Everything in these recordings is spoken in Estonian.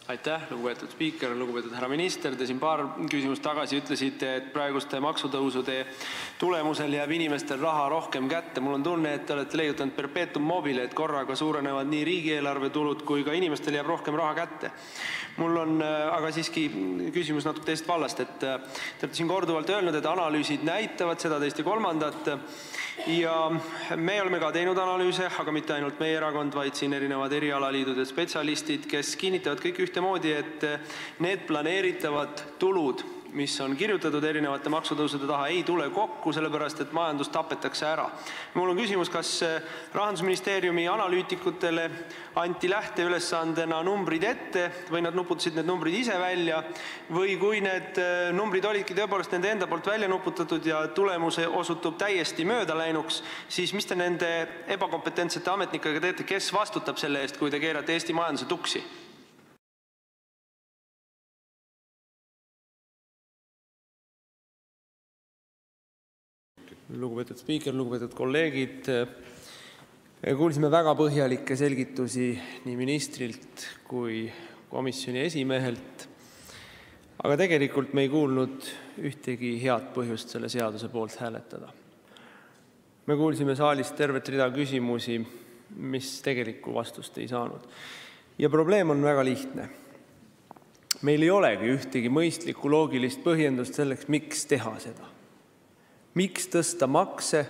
Aitäh, lugupeetud spiiker, lugupeetud härra minister. Te siin paar küsimust tagasi ütlesite, et praeguste maksutõusude tulemusel jääb inimestel raha rohkem kätte. Mul on tunne, et te olete leiutanud perpetuum mobile, et korraga suurenevad nii riigieelarve tulud kui ka inimestel jääb rohkem raha kätte. Mul on aga siiski küsimus natuke teist vallast, et te olete siin korduvalt öelnud, et analüüsid näitavad seda, teist ja kolmandat. Ja me oleme ka teinud analüüse, aga mitte ainult meie erakond, vaid siin erinevad erialaliidud ja spetsialistid, kes kinnitavad kõik ühtemoodi, et need planeeritavad tulud, mis on kirjutatud erinevate maksutõusude taha, ei tule kokku, sellepärast et majandus tapetakse ära. Mul on küsimus, kas Rahandusministeeriumi analüütikutele anti lähteülesandena numbrid ette või nad nuputasid need numbrid ise välja või kui need numbrid olidki tõepoolest nende enda poolt välja nuputatud ja tulemuse osutub täiesti möödaläinuks, siis mis te nende ebakompetentsete ametnikega teete, kes vastutab selle eest, kui te keerate Eesti majanduse tuksi? Lugupeetud spiiker, lugupeetud kolleegid, kuulsime väga põhjalikke selgitusi nii ministrilt kui komisjoni esimehelt, aga tegelikult me ei kuulnud ühtegi head põhjust selle seaduse poolt hääletada. Me kuulsime saalist tervet rida küsimusi, mis tegelikku vastust ei saanud. Ja probleem on väga lihtne. Meil ei olegi ühtegi mõistlikku loogilist põhjendust selleks, miks teha seda. Miks tõsta makse,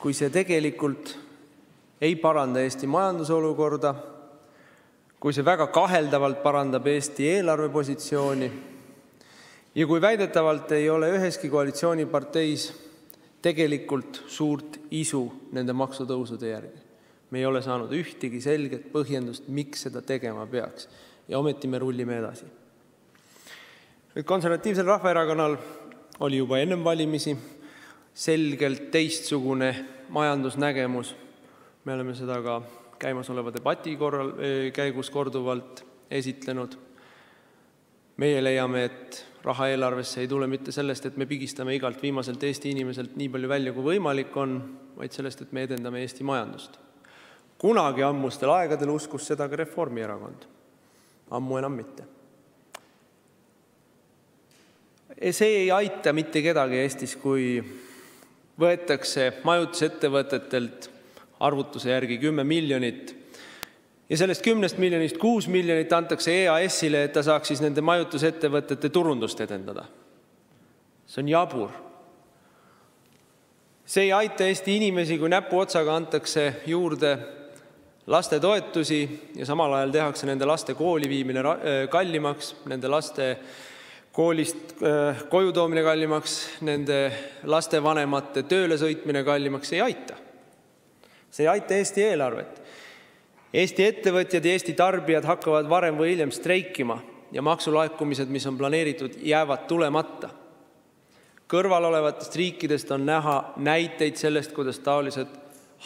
kui see tegelikult ei paranda Eesti majandusolukorda, kui see väga kaheldavalt parandab Eesti eelarvepositsiooni ja kui väidetavalt ei ole üheski koalitsiooniparteis tegelikult suurt isu nende maksutõusude järgi. Me ei ole saanud ühtegi selget põhjendust, miks seda tegema peaks. Ja ometi me rullime edasi. Konservatiivsel Rahvaerakonnal oli juba ennem valimisi selgelt teistsugune majandusnägemus. Me oleme seda ka käimasoleva debati käigus korduvalt esitlenud. Meie leiame, et raha eelarvesse ei tule mitte sellest, et me pigistame igalt viimaselt Eesti inimeselt nii palju välja, kui võimalik on, vaid sellest, et me edendame Eesti majandust. Kunagi ammustel aegadel uskus seda ka Reformierakond. Ammu enam mitte. See ei aita mitte kedagi Eestis, kui võetakse majutusettevõtetelt arvutuse järgi 10 miljonit ja sellest 10 miljonist 6 miljonit antakse EAS-ile, et ta saaks siis nende majutusettevõtete turundust edendada. See on jabur. See ei aita Eesti inimesi, kui näpu otsaga antakse juurde lastetoetusi ja samal ajal tehakse nende laste kooli viimine kallimaks, nende laste koolist koju toomine kallimaks, nende laste vanemate tööle sõitmine kallimaks, see ei aita. See ei aita Eesti eelarvet. Eesti ettevõtjad ja Eesti tarbijad hakkavad varem või hiljem streikima ja maksulaekumised, mis on planeeritud, jäävad tulemata. Kõrval olevatest riikidest on näha näiteid sellest, kuidas taolised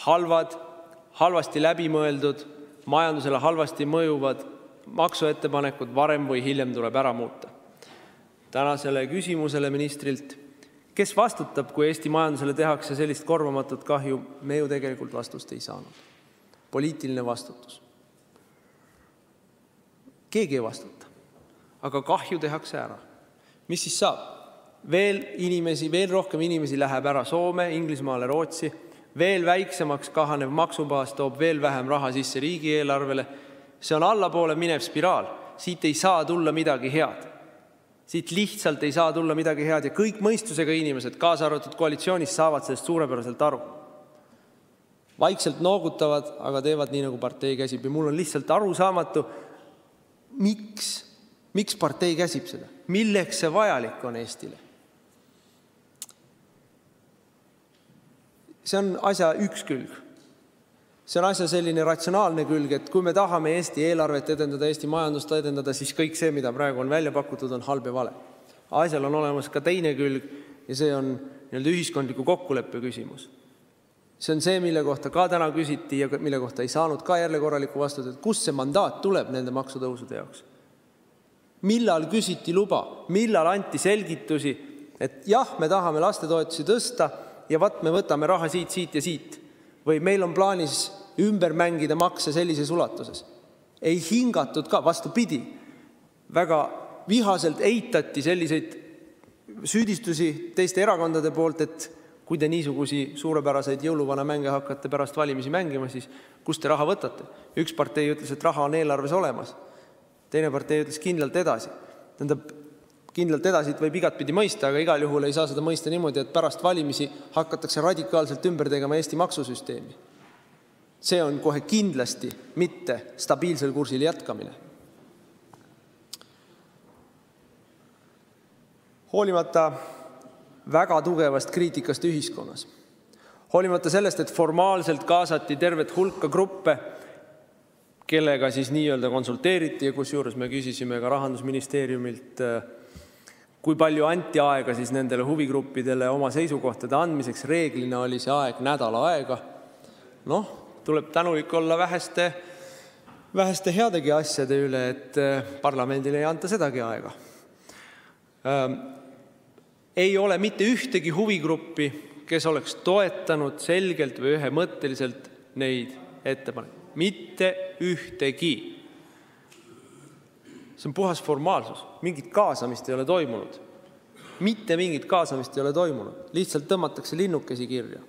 halvasti läbimõeldud, majandusele halvasti mõjuvad maksuettepanekud varem või hiljem tuleb ära muuta. Tänasele küsimusele ministrilt, kes vastutab, kui Eesti majandusele tehakse sellist korvamatut kahju, me ju tegelikult vastust ei saanud. Poliitiline vastutus. Keegi ei vastuta, aga kahju tehakse ära. Mis siis saab? Veel rohkem inimesi läheb ära Soome, Inglismaale, Rootsi, veel väiksemaks kahanev maksubaas toob veel vähem raha sisse riigieelarvele. See on allapoole minev spiraal. Siit ei saa tulla midagi head. Siit lihtsalt ei saa tulla midagi head ja kõik mõistusega inimesed, kaasa arvatud koalitsioonis, saavad sellest suurepäraselt aru. Vaikselt noogutavad, aga teevad nii, nagu partei käsib. Ja mul on lihtsalt arusaamatu, miks partei käsib seda? Milleks see vajalik on Eestile? See on asja üks külg. See on asja selline ratsionaalne külg, et kui me tahame Eesti eelarvet edendada, Eesti majandust edendada, siis kõik see, mida praegu on välja pakutud, on halb ja vale. Asjal on olemas ka teine külg ja see on ühiskondliku kokkuleppe küsimus. See on see, mille kohta ka täna küsiti ja mille kohta ei saanud ka jälle korraliku vastust, et kust see mandaat tuleb nende maksutõusude jaoks. Millal küsiti luba, millal anti selgitusi, et jah, me tahame lastetoetusi tõsta ja me võtame raha siit ja siit. Või meil on plaanis ümber mängida makse sellises ulatuses. Ei hingatud ka, vastupidi. väga vihaselt eitati selliseid süüdistusi teiste erakondade poolt, et kui te niisugusi suurepäraseid jõuluvana mänge hakkate pärast valimisi mängima, siis kust te raha võtate? Üks partei ütles, et raha on eelarves olemas. Teine partei ütles kindlalt edasi. Kindlalt edasi võib igatpidi mõista, aga igal juhul ei saa seda mõista niimoodi, et pärast valimisi hakatakse radikaalselt ümber tegema Eesti maksusüsteemi. See on kohe kindlasti mitte stabiilsel kursil jätkamine. Hoolimata väga tugevast kriitikast ühiskonnas. Hoolimata sellest, et formaalselt kaasati tervet hulka gruppe, kellega siis nii-öelda konsulteeriti ja kusjuures me küsisime ka Rahandusministeeriumilt, kui palju anti aega siis nendele huvigruppidele oma seisukohtade andmiseks. Reeglina oli see aeg nädala aega. Tuleb tänulik olla väheste headegi asjade üle, et parlamendile ei anta sedagi aega. Ei ole mitte ühtegi huvigruppi, kes oleks toetanud selgelt või ühemõtteliselt neid ettepanekuid. Mitte ühtegi. See on puhas formaalsus. Mingit kaasamist ei ole toimunud. Mitte mingit kaasamist ei ole toimunud. Lihtsalt tõmmatakse linnukesi kirja.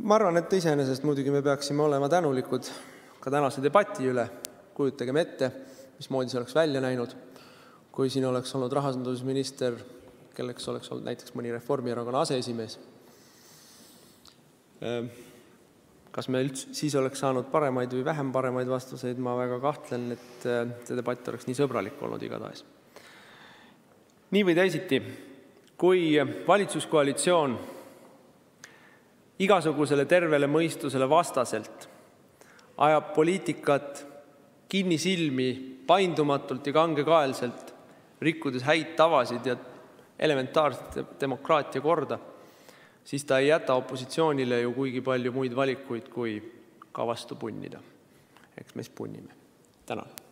Ma arvan, et iseenesest muidugi me peaksime olema tänulikud ka tänase debati üle. Kujutagem ette, mismoodi see oleks välja näinud, kui siin oleks olnud rahandusminister, kelleks oleks olnud näiteks mõni Reformierakonna aseesimees. Kas me siis oleks saanud paremaid või vähem paremaid vastuseid, ma väga kahtlen, et see debatt oleks nii sõbralik olnud igatahes. Nii või teisiti, kui valitsuskoalitsioon igasugusele tervele mõistusele vastaselt ajab poliitikat kinnisilmi, paindumatult ja kangekaelselt, rikkudes häid tavasid ja elementaarset demokraatia korda, siis ta ei jäta opositsioonile ju kuigi palju muid valikuid, kui ka vastu punnida. Eks me punnime. Tänan.